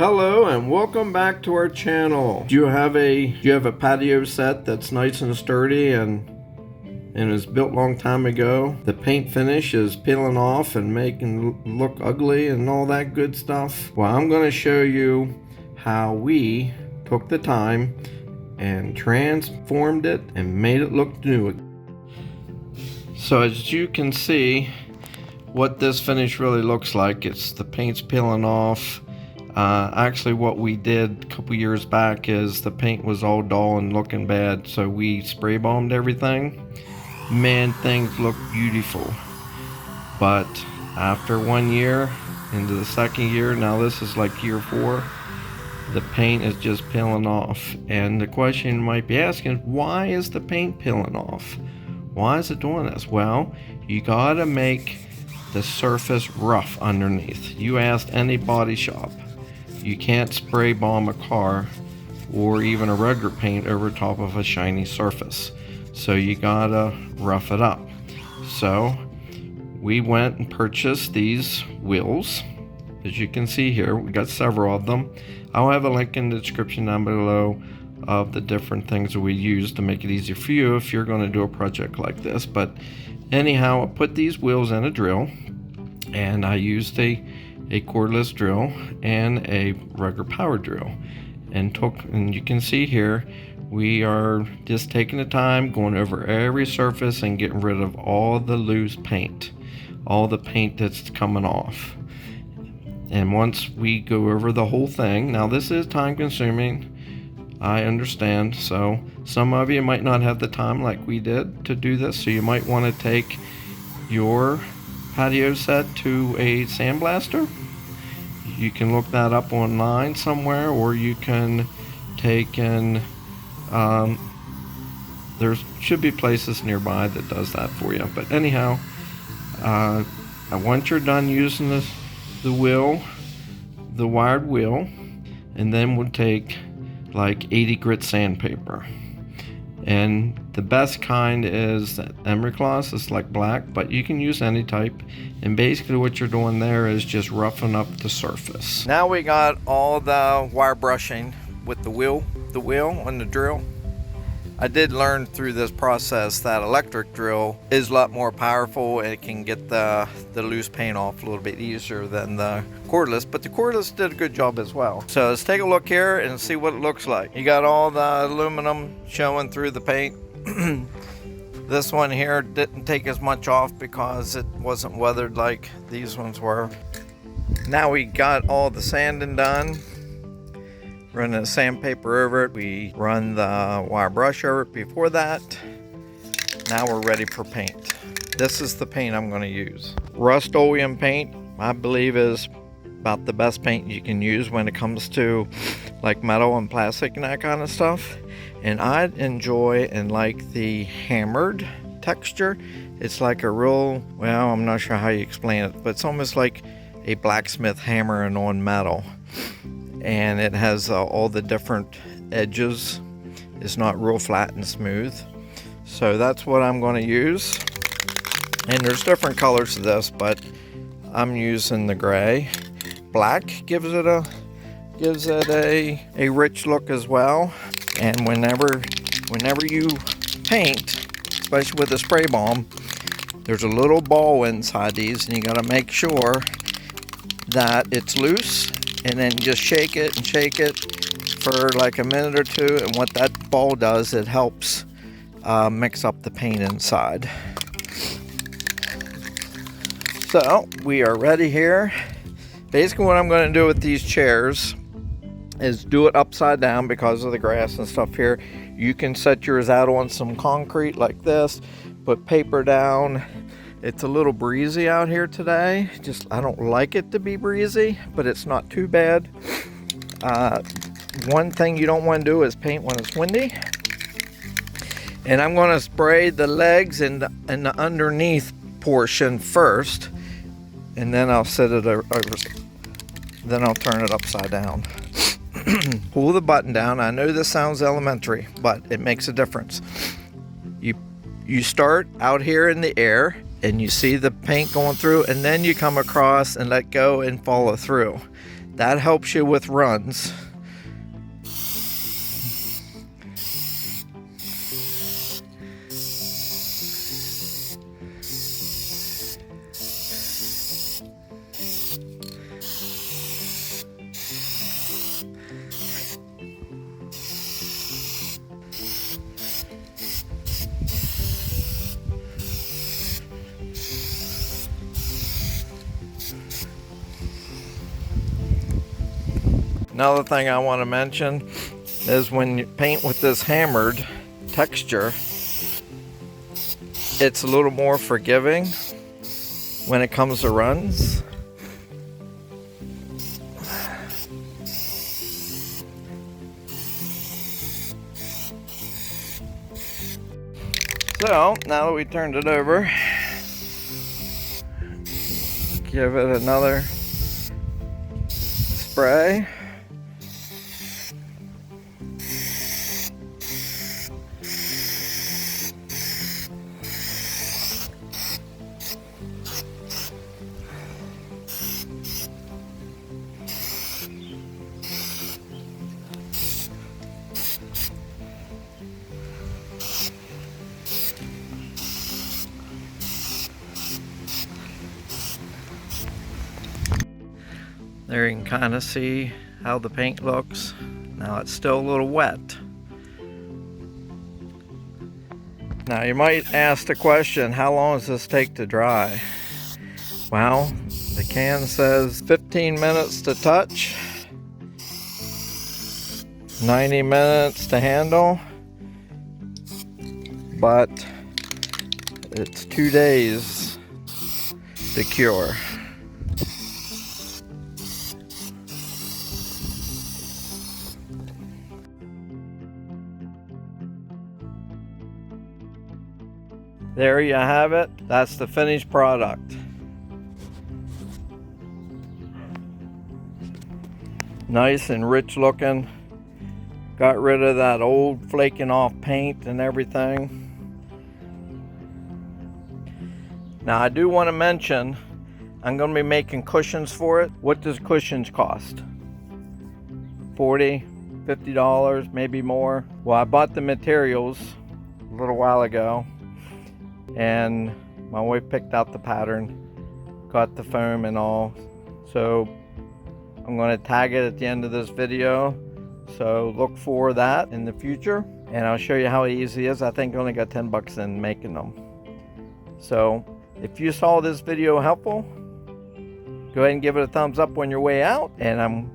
Hello and welcome back to our channel. Do you have a patio set that's nice and sturdy and is built a long time ago? The paint finish is peeling off and making it look ugly and all that good stuff. Well, I'm going to show you how we took the time and transformed it and made it look new. So as you can see, what this finish really looks like, it's the paint's peeling off. Actually what we did a couple years back is the paint was all dull and looking bad, so we spray bombed everything. Man, things look beautiful. But after 1 year, into the second year, now this is like year 4, the paint is just peeling off. And the question you might be asking, why is the paint peeling off? Why is it doing this? Well, you gotta make the surface rough underneath. You asked any body shop. You can't spray bomb a car or even a regular paint over top of a shiny surface. So you gotta rough it up. So we went and purchased these wheels. As you can see here, we got several of them. I'll have a link in the description down below of the different things that we use to make it easier for you if you're going to do a project like this. But anyhow, I put these wheels in a drill, and I used a cordless drill and a regular power drill, and you can see here we are just taking the time going over every surface and getting rid of all the loose paint, all the paint that's coming off. And once we go over the whole thing, now this is time consuming, I understand, so some of you might not have the time like we did to do this, so you might want to take your patio set to a sandblaster. You can look that up online somewhere, or you can take in there should be places nearby that does that for you. But anyhow, once you're done using the wheel, the wired wheel, and then we'll take like 80 grit sandpaper. And the best kind is emery cloth. It's like black, but you can use any type. And basically what you're doing there is just roughing up the surface. Now we got all the wire brushing with the wheel and the drill. I did learn through this process that electric drill is a lot more powerful, and it can get the loose paint off a little bit easier than the cordless, but the cordless did a good job as well. So let's take a look here and see what it looks like. You got all the aluminum showing through the paint. This one here didn't take as much off because it wasn't weathered like these ones were. Now we got all the sanding done. Running the sandpaper over it. We run the wire brush over it before that. Now we're ready for paint. This is the paint I'm going to use. Rust-Oleum paint, I believe, is about the best paint you can use when it comes to like metal and plastic and that kind of stuff. And I enjoy and like the hammered texture. It's like a real, well, I'm not sure how you explain it, but it's almost like a blacksmith hammering on metal. And it has all the different edges. It's not real flat and smooth. So that's what I'm going to use. And there's different colors to this, but I'm using the gray. Black gives it a rich look as well. And whenever you paint, especially with a spray bomb, there's a little ball inside these, and you got to make sure that it's loose. And then just shake it for like a minute or two, and what that ball does, it helps mix up the paint inside. So we are ready here. Basically what I'm going to do with these chairs is do it upside down because of the grass and stuff here. You can set yours out on some concrete like this, put paper down. It's a little breezy out here today. I don't like it to be breezy, but it's not too bad. One thing you don't want to do is paint when it's windy. And I'm going to spray the legs and the underneath portion first, and then I'll set it over. Then I'll turn it upside down. Pull the button down. I know this sounds elementary, but it makes a difference. You start out here in the air, and you see the paint going through, and then you come across and let go and follow through. That helps you with runs. Another thing I want to mention is when you paint with this hammered texture, it's a little more forgiving when it comes to runs. So now that we turned it over, give it another spray. There you can kind of see how the paint looks. Now it's still a little wet. Now you might ask the question, how long does this take to dry? Well, the can says 15 minutes to touch, 90 minutes to handle, but it's 2 days to cure. There you have it. That's the finished product. Nice and rich looking. Got rid of that old flaking off paint and everything. Now I do want to mention, I'm going to be making cushions for it. What does cushions cost? $40, $50, maybe more. Well, I bought the materials a little while ago, and my wife picked out the pattern, got the foam and all. So I'm going to tag it at the end of this video, so look for that in the future, and I'll show you how easy it is. I think I only got 10 bucks in making them. So if you saw this video helpful, go ahead and give it a thumbs up on your way out, and I'm